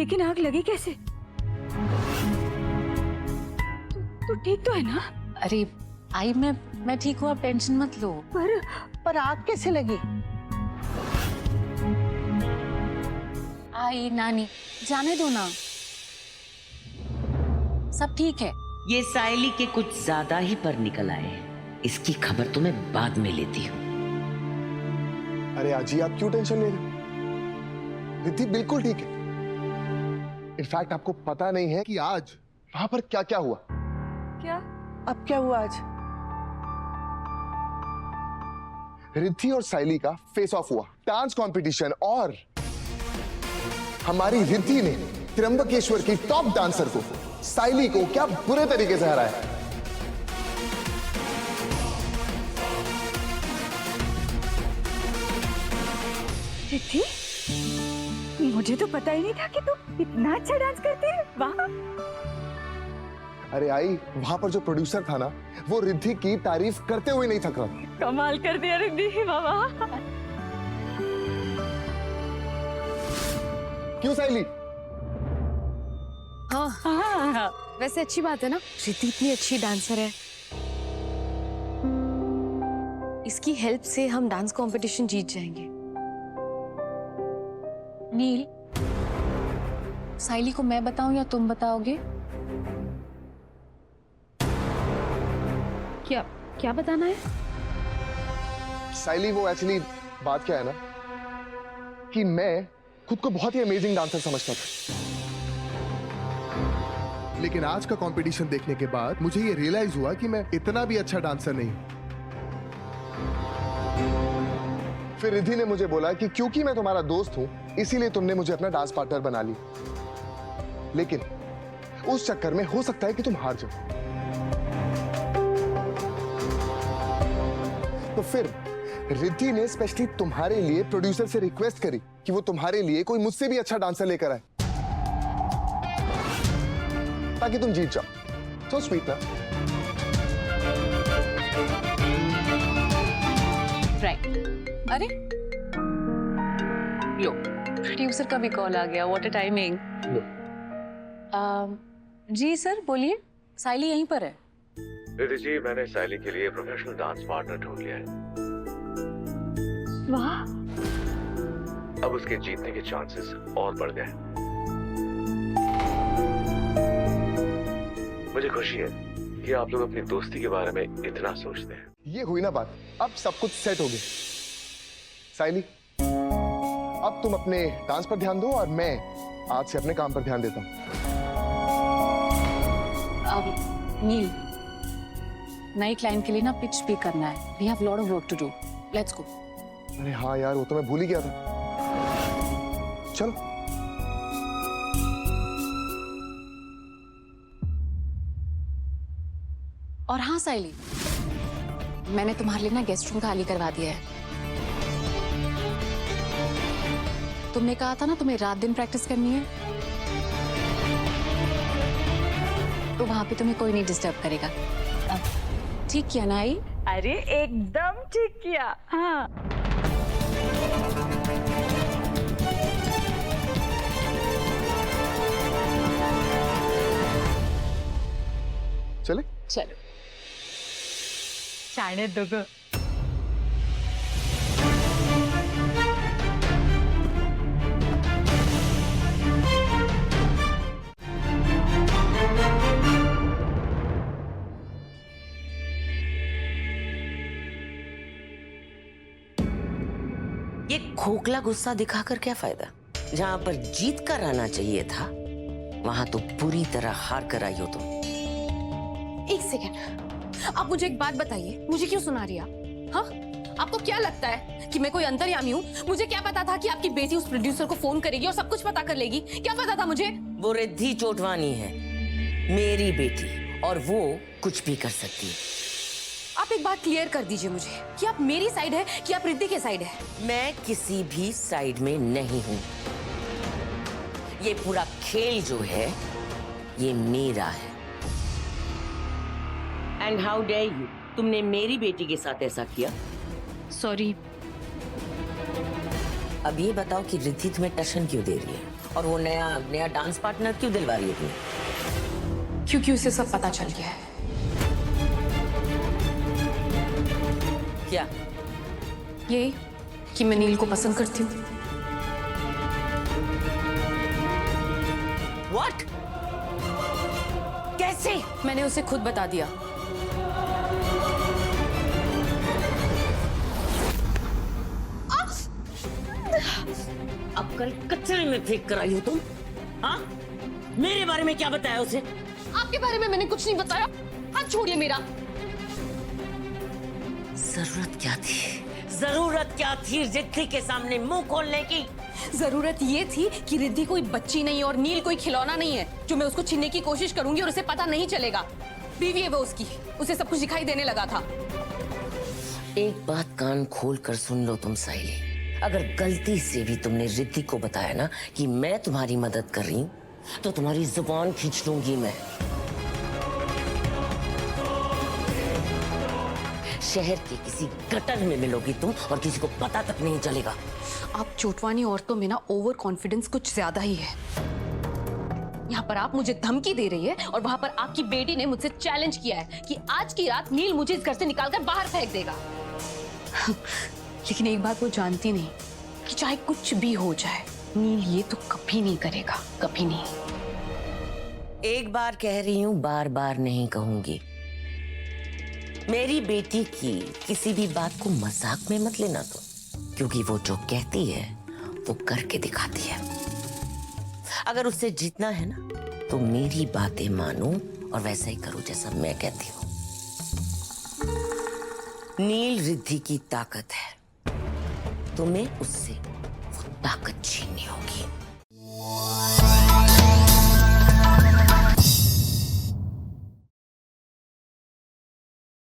लेकिन आग लगी कैसे? तू ठीक तो है ना? अरे आई मैं ठीक हूँ, आप टेंशन मत लो। पर आग कैसे लगी? आई नानी जाने दो ना, सब ठीक है। ये सायली के कुछ ज्यादा ही पर निकल आए हैं। इसकी खबर तो मैं बाद में लेती हूँ। अरे आजी, आप क्यों टेंशन ले रहे हो? रिद्धि बिल्कुल ठीक है। इनफैक्ट आपको पता नहीं है कि आज वहां पर क्या क्या हुआ। क्या? अब क्या हुआ आज? रिद्धि और सायली का फेस ऑफ हुआ, डांस कंपटीशन, और हमारी रिद्धि ने त्र्यंबकेश्वर की टॉप डांसर को, सायली को, क्या बुरे तरीके से हराया। रिद्धि, मुझे तो पता ही नहीं था कि तू इतना अच्छा डांस करती है। वाह! अरे आई, वहां पर जो प्रोड्यूसर था ना, वो रिद्धि की तारीफ करते हुए नहीं थक रहा। कमाल कर दिया रिद्धि, वाह! क्यों सायली? हाँ, वैसे अच्छी बात है ना, रिद्धि इतनी अच्छी डांसर है। इसकी हेल्प से हम डांस कंपटीशन जीत जाएंगे। नील, सायली को मैं बताऊं या तुम बताओगे? क्या बताना है? सायली, वो एक्चुअली बात क्या है ना कि मैं खुद को बहुत ही अमेजिंग डांसर समझता था, लेकिन आज का कंपटीशन देखने के बाद मुझे ये रियलाइज हुआ कि मैं इतना भी अच्छा डांसर नहीं। फिर रिद्धि ने मुझे बोला कि क्योंकि मैं तुम्हारा दोस्त हूं, इसीलिए तुमने मुझे अपना डांस पार्टनर बना ली, लेकिन उस चक्कर में हो सकता है कि तुम हार जाओ। तो फिर रिद्धि ने स्पेशली तुम्हारे लिए प्रोड्यूसर से रिक्वेस्ट करी कि वो तुम्हारे लिए कोई मुझसे भी अच्छा डांसर लेकर आए, ताकि तुम जीत जाओ। सो स्वीट ना? राइट। अरे लो, प्रोड्यूसर का भी कॉल आ गया। What a timing. जी सर बोलिए, सायली यहीं पर है। रिद्धि जी, मैंने सायली के लिए प्रोफेशनल डांस पार्टनर ढूंढ लिया है। वाह! अब उसके जीतने के चांसेस और बढ़ गए। मुझे खुशी है कि आप लोग अपनी दोस्ती के बारे में इतना सोचते हैं। ये हुई ना बात, अब सब कुछ सेट हो गया। सायली, अब तुम अपने डांस पर ध्यान दो और मैं आज से अपने काम पर ध्यान देता हूँ। नील, नई क्लाइंट के लिए ना पिच भी करना है। We have lot of work to do. Let's go. अरे हाँ यार, वो तो मैं भूल ही गया था। चलो। और हाँ सायली, मैंने तुम्हारे लिए ना गेस्ट रूम खाली करवा दिया है। तुमने कहा था ना तुम्हें रात दिन प्रैक्टिस करनी है, तो वहां पे तुम्हें कोई नहीं डिस्टर्ब करेगा। ठीक किया ना आई? अरे एकदम ठीक किया। हाँ, चले? चलो। जाने दो गो। ये खोखला गुस्सा दिखाकर क्या फायदा? जहां पर जीत कर आना चाहिए था, वहां तो पूरी तरह हार कर आई हो तुम। एक सेकेंड, आप मुझे एक बात बताइए, मुझे क्यों सुना रही आप? हाँ, आपको क्या लगता है कि मैं कोई अंतर्यामी हूँ? मुझे क्या पता था कि आपकी बेटी उस प्रोड्यूसर को फोन करेगी और सब कुछ पता कर लेगी? क्या पता था मुझे? वो रिद्धि चोटवानी है, मेरी बेटी, और वो कुछ भी कर सकती है। आप एक बात क्लियर कर दीजिए मुझे कि आप मेरी साइड है कि आप रिद्धि के साइड है? मैं किसी भी साइड में नहीं हूं। ये पूरा खेल जो है, ये मेरा है। एंड हाउ डेयर यू, तुमने मेरी बेटी के साथ ऐसा किया? सॉरी। अब ये बताओ कि रिद्धि तुम्हें टशन क्यों दे रही है? और वो नया नया डांस पार्टनर क्यों दिलवा रही है तुम्हें? क्योंकि उसे सब पता चल गया है। क्या? ये कि मैं नील को पसंद करती हूँ। What? कैसे? मैंने उसे खुद बता दिया। अब कल कचरे में फेंक कर आई हो तुम? हाँ? मेरे बारे में क्या बताया उसे? आपके बारे में मैंने कुछ नहीं बताया। हाथ छोड़िए मेरा। जरूरत क्या थी? जरूरत क्या थी रिद्धि के सामने मुंह खोलने की? जरूरत ये थी कि रिद्धि कोई बच्ची नहीं है और नील कोई खिलौना नहीं है जो मैं उसको छीनने की कोशिश करूंगी और उसे पता नहीं चलेगा। बीवी है वो उसकी, उसे सब कुछ दिखाई देने लगा था। एक बात कान खोल कर सुन लो तुम साइली, अगर गलती से भी तुमने रिद्धि को बताया ना कि मैं तुम्हारी मदद कर रही हूँ तो तुम्हारी जुबान खींच लूंगी मैं। शहर के किसी गटर में मिलोगी तुम और किसी को पता तक नहीं चलेगा। आप चोटवानी औरतों में ना ओवर कॉन्फिडेंस कुछ ज्यादा ही है। यहाँ पर आप मुझे धमकी दे रही है और वहां पर आपकी बेटी ने मुझसे चैलेंज किया है कि आज की रात नील मुझे इस घर से निकालकर बाहर फेंक देगा। लेकिन एक बात वो जानती नहीं कि चाहे कुछ भी हो जाए नील ये तो कभी नहीं करेगा, कभी नहीं। एक बार कह रही हूँ, बार बार नहीं कहूंगी। मेरी बेटी की किसी भी बात को मजाक में मत लेना तुम, क्योंकि वो जो कहती है वो करके दिखाती है। अगर उससे जीतना है ना तो मेरी बातें मानो और वैसा ही करो जैसा मैं कहती हूँ। नील रिद्धि की ताकत है, तुम्हें उससे वो ताकत छीननी होगी।